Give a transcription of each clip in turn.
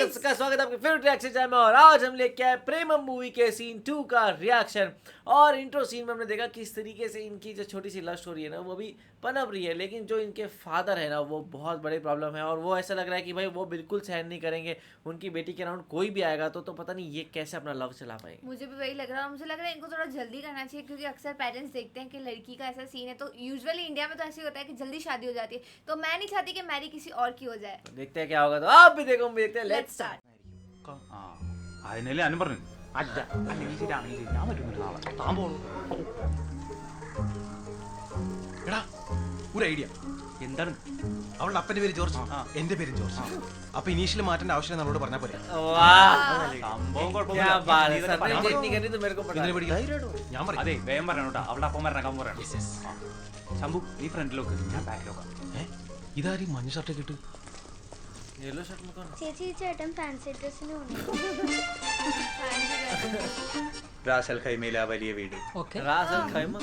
का स्वागत है आपके फेवरेट रिएक्शन चैनल में। और आज हम लेके आए प्रेमम मूवी के सीन 2 का रिएक्शन। और इंट्रो सीन में हमने देखा किस तरीके से इनकी जो छोटी सी लव स्टोरी है ना वो भी पनप रही है, लेकिन जो इनके फादर है ना वो बहुत बड़ी प्रॉब्लम है। और वो ऐसा लग रहा है कि भाई वो बिल्कुल सहन नहीं करेंगे उनकी बेटी के अराउंड कोई भी आएगा तो पता नहीं ये कैसे अपना लव चला पाएंगे। मुझे भी वही लग रहा है। मुझे लग रहा है इनको थोड़ा जल्दी करना चाहिए, क्योंकि अक्सर पेरेंट्स देखते हैं कि लड़की का ऐसा सीन है तो यूजुअली इंडिया में तो ऐसे होता है कि जल्दी शादी हो जाती है। तो मैं नहीं चाहती कि मैरी किसी और की हो जाए। तो देखते हैं क्या होगा, तो आप भी देखो, हम भी देखते हैं। Let's start. അതിനല്ലേ അനു പറഞ്ഞു അല്ല അല്ലെങ്കിൽ ശരി ആണെങ്കിൽ ശരി ഞാൻ പറ്റും നാളെ താൻ പോണു. എടാ ഒരു ഐഡിയ. എന്താണ്? അവളുടെ അപ്പന്റെ പേര് ജോർജ്, എന്റെ പേര് ജോർജ്. അപ്പൊ ഇനീഷ്യൽ മാറ്റേണ്ട ആവശ്യം നമ്മളോട് പറഞ്ഞാൽ പോലെ. സംഭവം क्या बात है सर, नहीं जितनी करी तो मेरे को पता है। ഞാൻ പറയും. അതെ വേഗം പറയണം കേട്ടോ. അവളുടെ അപ്പം വരണക്കാൻ പറയണം. ശംഭു നീ ഫ്രണ്ടിലോക്ക്, ഞാൻ ബാക്കിലോക്കാം. ഇതാരും മഞ്ഞ ഷർട്ട് കിട്ടും. येलो शर्ट में कौन? ചേച്ചി ചേട്ടൻ ഫാൻസി ഡ്രസ്സിന് റാസൽ ഖൈമയിലെ ആ വലിയ വീട്. रासल खैमा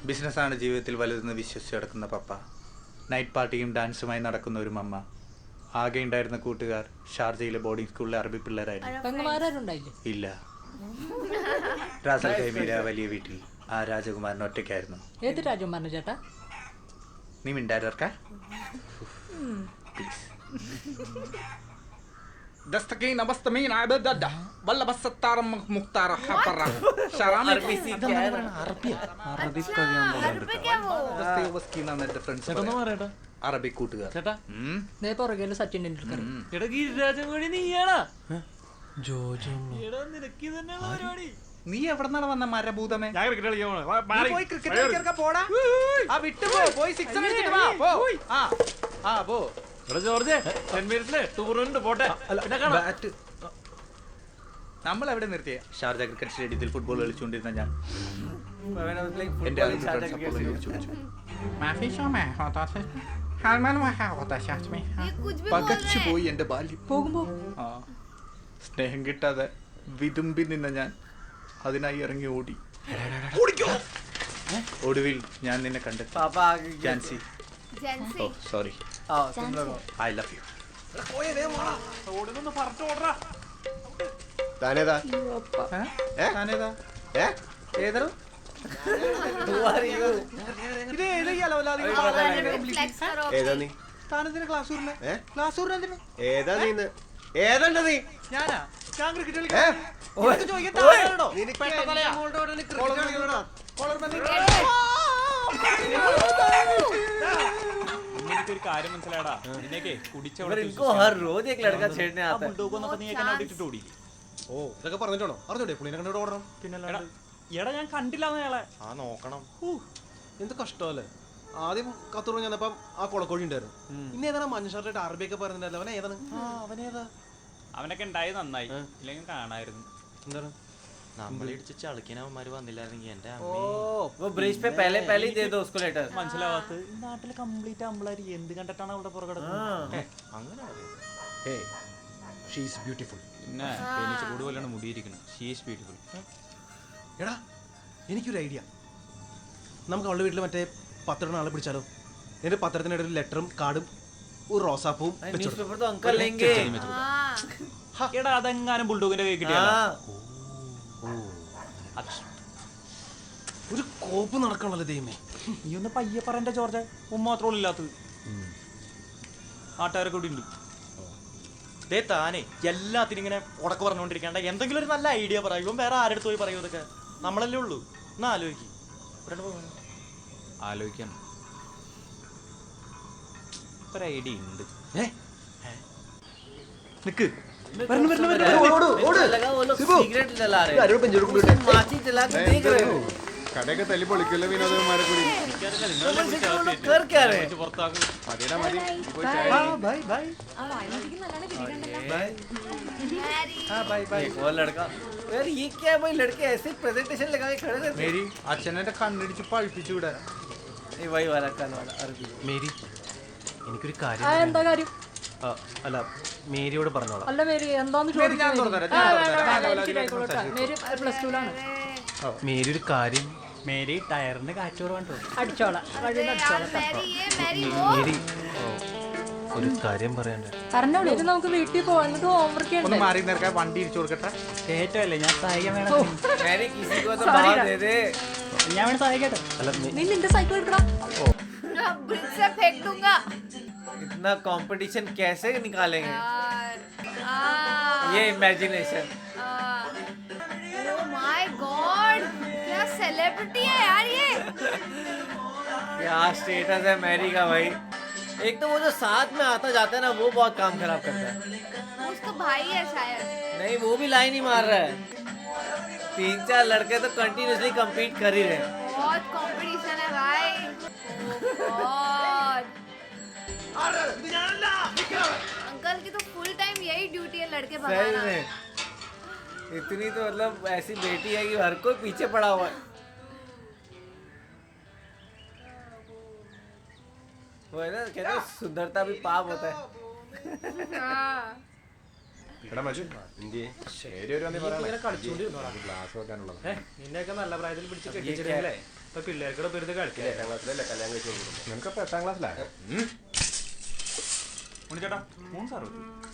ബിസിനസ്സാണ് ജീവിതത്തിൽ വലുതെന്ന് വിശ്വസിച്ച് കിടക്കുന്ന പപ്പ, നൈറ്റ് പാർട്ടിയും ഡാൻസുമായി നടക്കുന്ന ഒരു മമ്മ, ആകെ ഉണ്ടായിരുന്ന കൂട്ടുകാർ ഷാർജയിലെ ബോർഡിംഗ് സ്കൂളിലെ അറബി പിള്ളേരായിരുന്നു. ഇല്ല, റാസൽ ഖൈമയിലെ ആ വലിയ വീട്ടിൽ ആ രാജകുമാരൻ ഒറ്റയ്ക്കായിരുന്നു. ഏത് രാജകുമാരൻ ചേട്ടാ? നീ മിണ്ടാരർക്കാ പ്ലീസ്. دستكين بستمين عبد ولا بس الطار مختار حفرة شرامي अरबी सी क्या है ना? अरबी क्या वो? ദസ്തയേവ്സ്കിന്നാണ് എൻ്റെ ഫ്രണ്ട്സ് പറയാ. അറബി കൂട്ടുകാർ. ദേ പുറകില് സച്ചിൻ ടെണ്ടുൽക്കർ. നീ എവിടെ നിന്നാണ് വന്ന മരഭൂതമേ? ഞാൻ ക്രിക്കറ്റ് കളിക്കാൻ നീ പോയി ക്രിക്കറ്റ് കളിക്കാൻ പോടാ. ആ വിട്ടു പോ, പോയി സിക്സർ അടിച്ചിട്ട് വാ. പോ. ആ പോ. ജോർജ് 10 മിനിറ്റ്സില് ടൂർണമെന്റ് പോട്ടെ. ബാറ്റ് നമ്മൾ എവിടെ നിർത്തിയ? ഷാർജ ക്രിക്കറ്റ് സ്റ്റേഡിയത്തിൽ ഫുട്ബോൾ കളിച്ചുകൊണ്ടിരുന്ന ഞാൻ എന്റെ ये कुछ भी बोल പകച്ചു रहे हैं। പോയി എന്റെ ബാല്യം. പോകുമ്പോ ആ സ്നേഹം കിട്ടാതെ വിതുമ്പി നിന്ന ഞാൻ അതിനായി ഇറങ്ങി ഓടി. ഒടുവിൽ ഞാൻ നിന്നെ കണ്ടെത്തി. पापा आगे ജാൻസി. जेंसी ഓ സോറി, आओ तुम लोग ഐ ലവ് യു. ഓടുന്നൊന്ന് പറഞ്ഞു ഓടറാ. താനേതാ? താനേതാ? ഏതാ? Who are you? ഇത് ഏത് ഇയാളവലാതി? फ्लेक्स करो ഏതാ നീ? താനെന്തിനാ ക്ലാസ് ഊരിനെ? ക്ലാസ് ഊരിനെ എന്തിനാ? ഏതാ നീ? ഏതാണ്ട നീ? ഞാനാ? ഞാൻ ക്രിക്കറ്റ് ഏ? കളിക്കാൻ നിനക്ക് ചോദിക്കാൻ താനാണോ? നിനക്ക് പെട്ടതലയാ. എന്റെ മോളുടെ കൂടെ ഒന്ന് ക്രിക്കറ്റ് കളിക്കണോടാ? കോളർ ബന്ധി. എനിക്കൊരു കാര്യം മനസ്സിലായടാ. നിനക്കേ കുടിച്ച पर इनको हर रोज एक लड़का छेड़ने आता है। ബുൾഡോഗൊന്നൊക്കെ നീ എങ്ങനെ അവിടെ ഇട്ടിട്ട് ഓടി? ഓ ഇതൊക്കെ പറഞ്ഞിട്ടാണോ? അറിഞ്ഞോടെ പുള്ളിനെ കണ്ടോട് ഓടണം. എടാ, എടാ ഞാൻ കണ്ടില്ല അയാളെ. ആ നോക്കണം. എന്ത് കഷ്ടമല്ലേ. ആദ്യം കത്തൂർ ചെന്നപ്പം ആ കൊളക്കോഴി ഉണ്ടായിരുന്നു. ഇന്ന് ഏതാണ് മഞ്ഞ ഷർട്ടായിട്ട് അറബിയൊക്കെ പറയുന്നുണ്ടല്ലോ. അവൻ ഏതാണ്? അവനേതാ? അവനൊക്കെ ഉണ്ടായത് നന്നായി, ഇല്ലെങ്കിൽ കാണായിരുന്നു. എന്താണ്? നമ്മളിടിച്ച് ചളിക്കനവന്മാര് വന്നില്ലായിരുന്നെങ്കിൽ എന്റെ वो ब्रिज पे पहले ही दे दो उसको लेटर। മനസ്സിലാവാത്ത ഈ നാട്ടില് കംപ്ലീറ്റ് അമ്പളാരി എന്ത് കണ്ടിട്ടാണ് അവളുടെ പുറകെ അങ്ങനെ ഹേ ഷീ ഈസ് ബ്യൂട്ടിഫുൾ. പിന്നെ തേനീച്ച കൂട് പോലെയാണ് മുടിയിരിക്കുന്നത്. She is beautiful. എടാ എനിക്കൊരു ഐഡിയ. നമുക്ക് അവളുടെ വീട്ടിൽ മറ്റേ പത്രം ആളെ പിടിച്ചാലോ? എന്നിട്ട് പത്രത്തിനിടെ ഒരു ലെറ്ററും കാർഡും ഒരു റോസാപ്പൂവും न्यूज़ पेपर तो अंकल लेंगे। എടാ അതെങ്ങാനും ബുൾഡോഗിന്റെ കൈ കിട്ടിയാലോ? ഒരു കോപ്പ് നടക്കണല്ലോ ദൈവമേ. നീ ഒന്ന് പയ്യെ പറയണ്ട ജോർജ്. മാത്രമല്ല ഇല്ലാത്തത് നാട്ടുകാരൊക്കെ ഇവിടെ ഉണ്ട്. ദേ താനേ എല്ലാത്തിനും ഇങ്ങനെ ഉടക്ക് പറഞ്ഞുകൊണ്ടിരിക്കേണ്ട. എന്തെങ്കിലും ഒരു നല്ല ഐഡിയ പറയും. വേറെ ആരെടുത്ത് പോയി പറയൂ? ഇതൊക്കെ നമ്മളല്ലേ ഉള്ളൂ. എന്നാ ആലോചിക്കും. ആലോചിക്കാൻ ഒരു ഐഡിയ ഉണ്ട്. നിക്ക്. लगा वो लोग सिगरेट जला रहे हैं, माची जला के देख रहे हो। കടയൊക്കെ തല്ലി പൊളിക്കല്ലോ വിനോദന്മാരെ കൂടി. कर क्या रहे हैं? മതിടാ മതി. Bye bye. एक और लड़का। यार ये क्या है भाई, लड़के ऐसे प्रेजेंटेशन लगा के खड़े रहते മേരി അച്ഛനെ കണ്ണടിച്ച് പഴിപ്പിച്ചു വിടാ. हैं। वही वाला कल वाला अरबी। മേരി എനിക്കൊരു കാര്യം എന്താ കാര്യം? അല്ല മേരിയോട് പറഞ്ഞോളാം. അല്ല മേരി എന്താന്ന് മേരി ഞാൻ തുറന്നുതരാം. മേരി +2 മേരി ഒരു കാര്യം. മേരി ടയറിന് കാറ്റോറ് വേണ്ടോ? അടിച്ചോളാം. यार मैरी ये मैरी वो മേരി ഒരു കാര്യം പറയണ്ടേ? പറഞ്ഞോളൂ. ഇത് നമുക്ക് വീട്ടിൽ പോവാം, എന്നിട്ട് ഹോംവർക്ക് ഒന്ന് മാറി നിൽക്കാൻ വണ്ടി ഇടിച്ചു കൊടുക്കട്ടെ. കേറ്റല്ലേ ഞാൻ സഹായിക്കാൻ വേണം. मैंने किसी को तो बाहर दे दे. ഞാൻ വേണം സഹായിക്കട്ടെ. നീ നിന്റെ സൈക്കിൾ എടുക്കടാ. ब्रिज से फेंक दूंगा इतना कंपटीशन कैसे निकालेंगे? यार ये इमेजिनेशन. ओह माय गॉड, क्या सेलिब्रिटी है यार ये. क्या स्टेटस है मैरी का भाई. एक तो वो जो साथ में आता जाता है ना, वो बहुत काम खराब करता है. वो उसका भाई है शायद. नहीं, वो भी लाइन ही मार रहा है. 3-4 लड़के तो कंटिन्यूसली compete कर ही रहे हैं. बहुत कंपटीशन है भाई. गॉड, अंकल की तो फुल टाइम यही ड्यूटी है लड़के सही भगाना. में इतनी तो मतलब ऐसी बेटी है कि हर कोई पीछे पड़ा हुआ है. वो है ना, कहते हैं सुंदरता भी पाप होता है. हाँ. നിന്നെയൊക്കെ നല്ല പ്രായത്തിൽ പിടിച്ച് കെട്ടിച്ചിട്ടല്ലേ ഇപ്പൊ പിള്ളേർക്കൂടെ പെരുത് കളിക്കാം. ഉണ്ണിച്ചേട്ടാ 3 സാറ്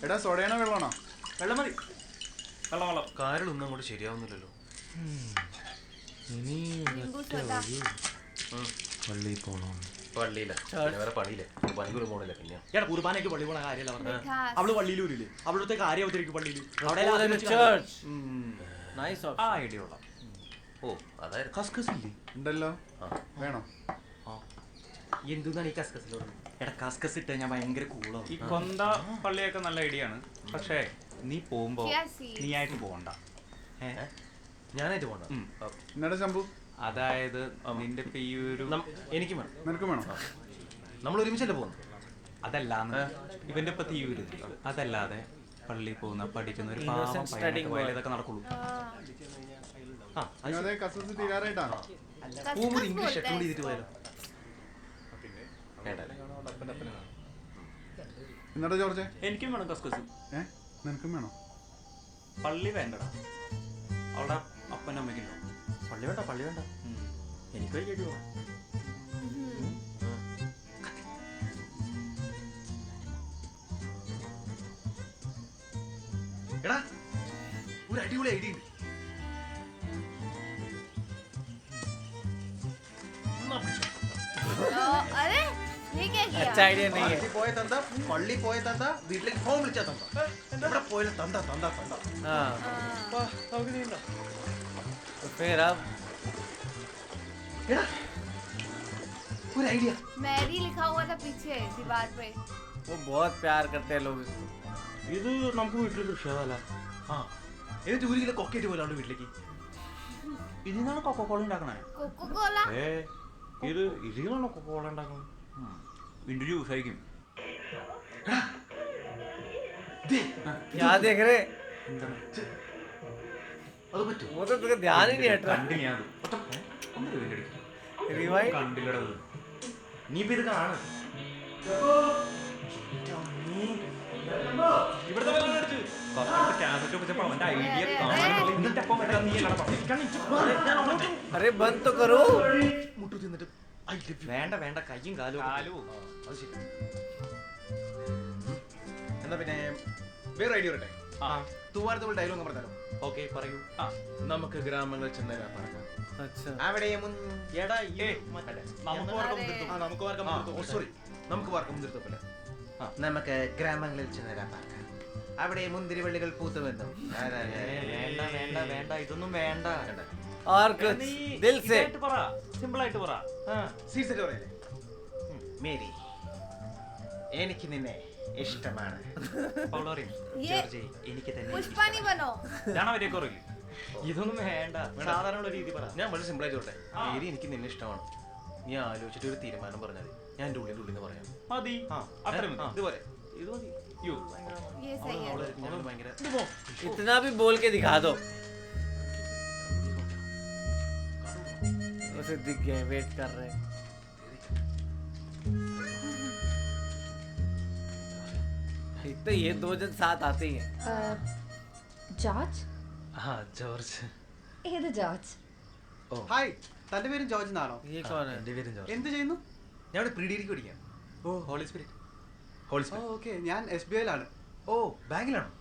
എടാ സോഡയാണോ വെള്ളമാണോ? വെള്ളം മതി. വെള്ളം കാര്യങ്ങളൊന്നും അങ്ങോട്ട് ശരിയാവുന്നില്ലല്ലോ. नींबू सोडा. പള്ളിയിൽ പോണോ? പള്ളിയില്ല, വേറെ പണിയില്ല. പണിക്കൂടെ പോണില്ല. പിന്നെ എടാ കുർബാനയ്ക്ക് പള്ളി പോണ കാര്യമല്ല പറഞ്ഞത്. मिठास. അവള് പള്ളിയിലൂരില്ലേ, അവളുടെ കാര്യം അവതരിക്കും പള്ളിയിൽ. അവിടെ Propose in a church. Nice ആ option. ഐഡിയ കൊള്ളാം. ഓ അതായത് കസ്കസ് ഇല്ലേ? ഉണ്ടല്ലോ. വേണോ? എന്താണ് ഈ കസ്കസിൽ പറഞ്ഞത്? എടാ കസ്കസ് ഇട്ട് ഞാൻ ഭയങ്കര കൂളാവും. ഈ കൊന്ത പള്ളിയൊക്കെ നല്ല ഐഡിയ ആണ്. പക്ഷേ നീ പോകുമ്പോ क्या scene? നീ ആയിട്ട് പോകണ്ട. ഞാനായിട്ട് പോണ. എന്നാടാ ശംഭു? അതായത് നിന്റെ ഇപ്പൊ ഈ ഒരു എനിക്ക് വേണം. നിനക്കും വേണോ? നമ്മൾ ഒരുമിച്ചല്ലേ പോകുന്നു. അതല്ലാന്ന് ഇവന്റെ ഇപ്പൊ തീയൂര് അതല്ലാതെ പള്ളിയിൽ പോകുന്ന പഠിക്കുന്ന ഒരു പാവം Innocent studying പയ്യനായിട്ട് boy. പോയാലേ ഇതൊക്കെ നടക്കുള്ളൂ. അതെ കസസ് തീരാറായിട്ടാണോ? പോകുമ്പോൾ ഇംഗ്ലീഷ് बोलते അക്കൗണ്ട് हैं ചെയ്തിട്ട് പോയാലോ? വേണ്ടല്ലേ? എന്നാടാ ജോർജ്? എനിക്കും വേണം കസ്കസ്. നിനക്കും വേണോ? പള്ളി വേണ്ടടാ. അവിടെ അപ്പനും അമ്മയ്ക്കുണ്ടോ? പള്ളി വേണ്ട, പള്ളി വേണ്ട. എനിക്ക് വൈകിട്ട് പോവാം. എടാ ഒരു അടിപൊളി ഐഡിയ ഉണ്ട്. अरे ये क्या किया? अच्छा आइडिया नहीं है. പള്ളി പോയ തന്ത വീട്ടിലേക്ക് ഫോൺ വിളിച്ചാ തന്ത. ഇവിടെ പോയാലും തന്ത തന്ത തന്ത. हाँ, तो फिर अब എടാ ഒരു ഐഡിയ. मैरी लिखा हुआ था पीछे दीवार पे. वो बहुत प्यार करते हैं लोग. ഇത് നമുക്ക് വീട്ടിൽ കൃഷിയതല്ല. ആ എന്നിട്ട് 1 കിലോ കൊക്കയിട്ട് പോലെ അവളുടെ വീട്ടിലേക്ക്. ഇതിനാണ് കൊക്കോക്കോള ഉണ്ടാക്കണേ. Coca Cola. ഇത് ഇതിനാണോ കൊക്കോക്കോള ഉണ്ടാക്കുന്നത്? ഇതിന്റെ ജ്യൂസ് ആയിരിക്കും. क्या देख रहे? അത് പറ്റും. वो तो तुझे ध्यान ही नहीं हट रहा. കണ്ടിനി അത് Rewind. കണ്ടില്ലടത്. നീ ഇപ്പൊ ഇത് കാണും. ഇവിടുത്തെ കാസറ്റ് വെച്ചപ്പോ അവന്റെ ഐഡിയ എന്നിട്ട് അപ്പം നീ എല്ലാം अरे बंद तो करो. മുട്ടു തിന്നിട്ട് ഐ ലവ് യു. വേണ്ട വേണ്ട, കയ്യും കാലും ഒക്കെ. അത് ശരി. എന്നാ പിന്നെ വേറെ ഐഡിയ വരട്ടെ. തൂവാനത്തുള്ള ഡയലോഗ് പറഞ്ഞാലോ? ഓക്കെ പറയൂ. നമുക്ക് ഗ്രാമങ്ങളിൽ ചെന്ന് പറക്കാം. अच्छा. അവിടെ എടാ നമുക്ക് വർക്കം നിർത്തും. നമുക്ക് വർക്കം നിർത്തും. സോറി, നമുക്ക് വർക്കം നിർത്തപ്പില്ല. നമുക്ക് ഗ്രാമങ്ങളിൽ ചെന്ന് പറക്കാം. അവിടെ മുന്തിരിവള്ളികൾ പൂത്തുവെന്നും. വേണ്ട വേണ്ട വേണ്ട, ഇതൊന്നും വേണ്ട. और कुछ നീ दिल से. ഇതായിട്ട് പറ, സിമ്പിൾ ആയിട്ട് പറ. സീരിയസ് പറയല്ലേ? മേരി, എനിക്ക് നിന്നെ ഇഷ്ടമാണ്. ये എനിക്ക് തന്നെ पुष्पानी बनो. ഞാൻ അവരെയൊക്കെ അറിയില്ല. ഇതൊന്നും വേണ്ട, സാധാരണ ഉള്ള രീതി പറ. ഞാൻ വളരെ സിമ്പിൾ ആയിട്ട് പറട്ടെ. മേരി, എനിക്ക് നിന്നെ ഇഷ്ടമാണ്. നീ ആലോചിച്ചിട്ട് ഒരു തീരുമാനം പറഞ്ഞാൽ മതി. ഞാൻ എൻ്റെ ഉള്ളിൽ നിന്ന് പറയാം. മതി, അത്രയും മതി. ഇതുപോലെ ഇത് മതി. യോ ये सही है. ഞങ്ങൾ ഭയങ്കര इतना भी बोल के दिखा दो. उसे दिख गए, वेट कर रहे हैं. एक तो ये 2 जन साथ आते ही हैं. ജോർജ്? ആ ജോർജ്. ഏത് ജോർജ്? ഹായ്, തന്റെ പേരും ജോർജ് എന്നാണോ? ये कौन है? എൻ്റെ പേരും ജോർജ്. എന്ത് ചെയ്യുന്നു? ഞാൻ ഇവിടെ പ്രീ ഡിഗ്രിക്ക് പഠിക്കാം. ഓ ഹോളി സ്പിരിറ്റ്. ഹോൾസ്പെൽ. ഓക്കെ, ഞാൻ SBI ലാണ്. ഓ ബാങ്കിലാണോ?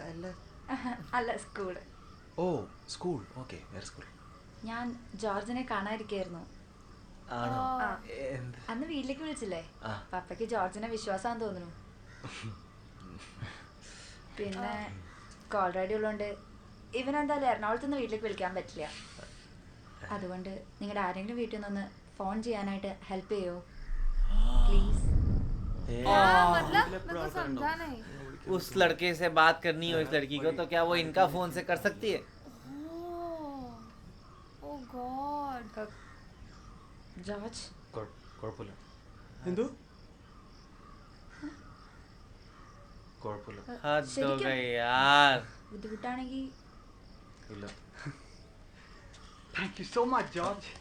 അല്ല, അല്ല സ്കൂള്. ഓ സ്കൂൾ. ഓക്കെ, വേറെ സ്കൂൾ. ഞാൻ ജോർജിനെ കാണാതിരിക്കായിരുന്നു. ആണോ? ആ. എന്ത്? അന്ന് വീട്ടിലേക്ക് വിളിച്ചില്ലേ? ആ. പപ്പയ്ക്ക് ജോർജിനെ വിശ്വാസാന്ന് തോന്നുന്നു. പിന്നെ കോൾ റെഡി ഉള്ളതുകൊണ്ട് ഇവനെന്തായാലും എറണാകുളത്ത് നിന്ന് വീട്ടിലേക്ക് വിളിക്കാൻ പറ്റില്ല. അതുകൊണ്ട് നിങ്ങളുടെ ആരെങ്കിലും വീട്ടിൽ നിന്ന് ഫോൺ ചെയ്യാനായിട്ട് ഹെൽപ്പ് ചെയ്യോ പ്ലീസ്? मतलब मेरे को समझा नहीं। उस लड़के से बात करनी हो इस लड़की को तो क्या वो इनका फोन से कर सकती है? Oh God. ജോർജ് കുഴപ്പമില്ല. എന്തോ കുഴപ്പമില്ല. हद हो ശരിക്കും? गई यार. ബുദ്ധിമുട്ടാണെങ്കിൽ ഇല്ല. Thank you so much George.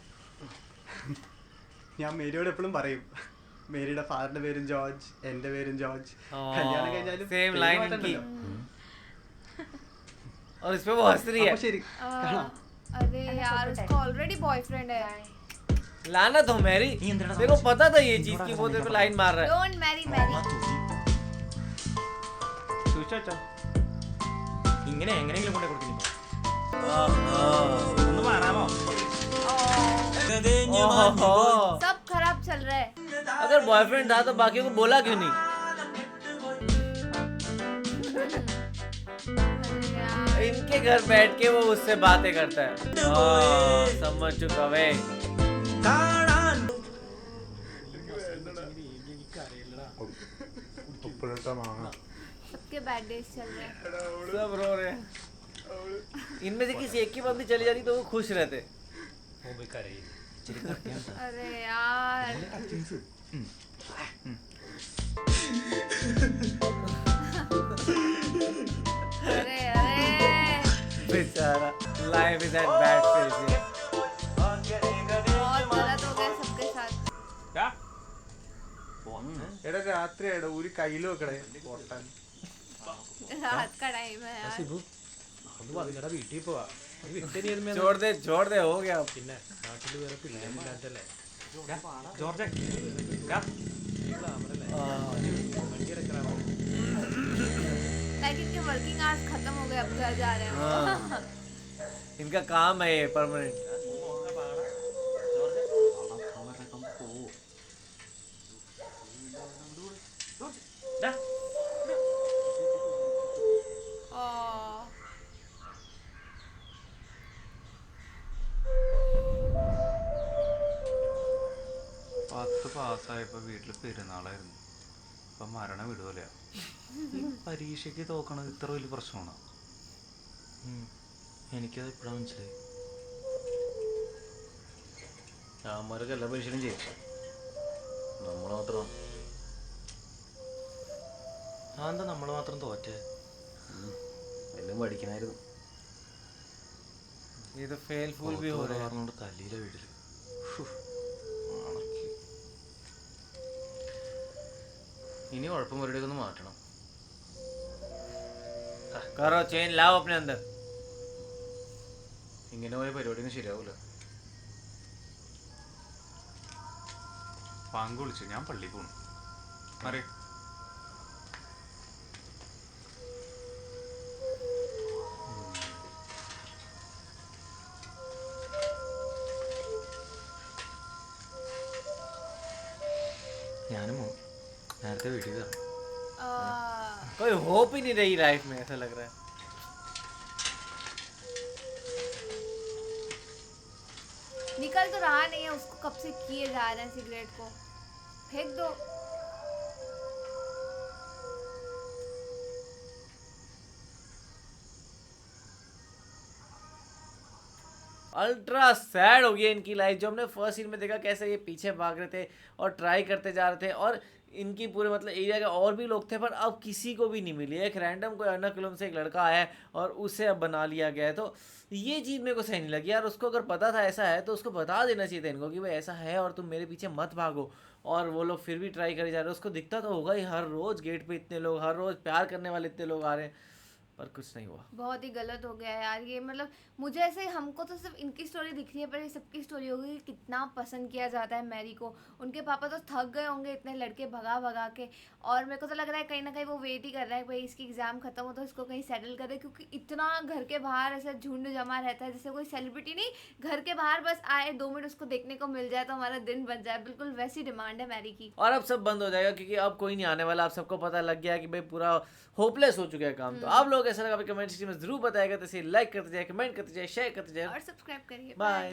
ഞാൻ മേരിയോട് എപ്പോഴും പറയും, മേരിയുടെ ഫാദറിന്റെ പേരും ജോർജ്, എന്റെ പേരും ജോർജ്. കല്യാണം കഴിഞ്ഞാലും सेम പേര് लाइन മാറ്റണ്ടല്ലോ. इनकी. और इस पे वो हंस रही है. അപ്പൊ ശരി, കാണാം. अरे यार उसका ऑलरेडी बॉयफ्रेंड है। लानत हो मैरी. तेरे को पता था ये चीज की वो तेरे पे लाइन मार रहा है. Don't marry Mary. സൂക്ഷിച്ചോ. ഇങ്ങനെ എങ്ങനെയെങ്കിലും കൊണ്ടേ കൊടുക്കുന്നു. ओहो. ഒന്ന് മാറാമോ? ओहो. सब खराब चल रहा है। अगर बॉयफ्रेंड था तो बाकी को बोला क्यों नहीं? अरे यार इनके घर बैठ के वो उससे बातें करता है. हाँ, समझ चुका वे. सबके बैड डेज चल रहे हैं। सब रो रहे हैं. इनमें से किसी एक की मम्मी चली जाती तो वो खुश रहते. अरे यार अरे अरे बेचारा. Life is at bad phase. बहुत गलत हो गया सबके साथ। എടാ രാത്രിയായിടാ, ഒരു കയ്യിൽ വെക്കടേ പൊട്ടാൻ. रात का टाइम है यार। ഒന്ന് വന്നിടാ, വീട്ടിൽ പോവാ. छोड़ दे हो गया. പിന്നെ നാട്ടിൽ വേറെ പിള്ളേരില്ലാത്തല്ലേ. ജോർജ് लाइक इनके वर्किंग आवर्स खत्म हो गए, अब घर जा रहे हैं वो। इनका काम है ये परमानेंट. ഓ പത്ത് പാസ്സായപ്പോ വീട്ടിൽ പെരുന്നാളായിരുന്നു. ഇപ്പൊ മരണം വിടുവല്ല. പരീക്ഷയ്ക്ക് തോക്കണത് ഇത്ര വലിയ പ്രശ്നമാണ്. എനിക്കത് ഇപ്പോഴാണ് മനസ്സിലായി. അമ്മമാരൊക്കെ എല്ലാ പരീക്ഷയും ചെയ്യും, നമ്മൾ മാത്രം. അതെന്താ നമ്മൾ മാത്രം തോറ്റേ? എല്ലാം പഠിക്കണമായിരുന്നു. ये तो फेल फूल भी हो रहे हैं. പറഞ്ഞോണ്ട് തല്ലിയിലെ വീട്ടില്. ഇനി കുഴപ്പം പരിപാടിയൊക്കെ ഒന്ന് മാറ്റണം. करो चेन लाओ अपने अंदर. ഇങ്ങനെ പോയ പരിപാടിയൊന്നും ശരിയാവൂല. പാങ്ക് വിളിച്ചു, ഞാൻ പള്ളിയിൽ പോണു. അറിയ ഞാനും നേരത്തെ വീട്ടിൽ കയറും. कोई होप ही नहीं रही लाइफ में, ऐसा लग रहा है. निकल तो रहा नहीं है, उसको कब से किए जा रहे हैं सिगरेट को, फेंक दो। अल्ट्रा सैड हो गया इनकी लाइफ. जो हमने फर्स्ट सीन में देखा कैसे ये पीछे भाग रहे थे और ट्राई करते जा रहे थे, और इनकी पूरे मतलब एरिया के और भी लोग थे पर अब किसी को भी नहीं मिली. एक रैंडम कोई अर्नाकुलम से एक लड़का आया है और उसे अब बना लिया गया है. तो ये चीज़ मेरे को सही नहीं लगी यार. उसको अगर पता था ऐसा है तो उसको बता देना चाहिए था इनको कि भाई ऐसा है और तुम मेरे पीछे मत भागो. और वो लोग फिर भी ट्राई करे जा रहे हैं. उसको दिखता तो होगा ही हर रोज़ गेट पे इतने लोग, हर रोज़ प्यार करने वाले इतने लोग आ रहे हैं. पर कुछ नहीं हुआ। बहुत ही गलत हो गया यार ये, मतलब मुझे ऐसे, हमको तो सिर्फ इनकी स्टोरी दिख रही है, पर ये सबकी स्टोरी होगी कि कितना पसंद किया जाता है मैरी को। उनके पापा तो थक गए होंगे इतने लड़के भगा भगा के, और मेरे को तो लग रहा है कहीं ना कहीं वो वेट ही कर रहा है भाई इसकी एग्जाम खत्म हो तो इसको कहीं सेटल कर दे, क्योंकि इतना घर के बाहर ऐसा झुंड जमा रहता है जैसे कोई सेलिब्रिटी नहीं, घर के बाहर बस आए 2 मिनट उसको देखने को मिल जाए तो हमारा दिन बन जाए, बिल्कुल वैसी डिमांड है मैरी की। और अब सब बंद हो जाएगा क्योंकि अब कोई नहीं आने वाला, अब सबको पता लग गया कि भाई पूरा होपलेस हो चुका है काम। तो आप लोग ऐसा लगा कमेंट सेक्शन में जरूर बताएगा, तो इसे लाइक करते जाए, कमेंट करते जाए, शेयर करते जाए, और सब्सक्राइब करिए। बाय।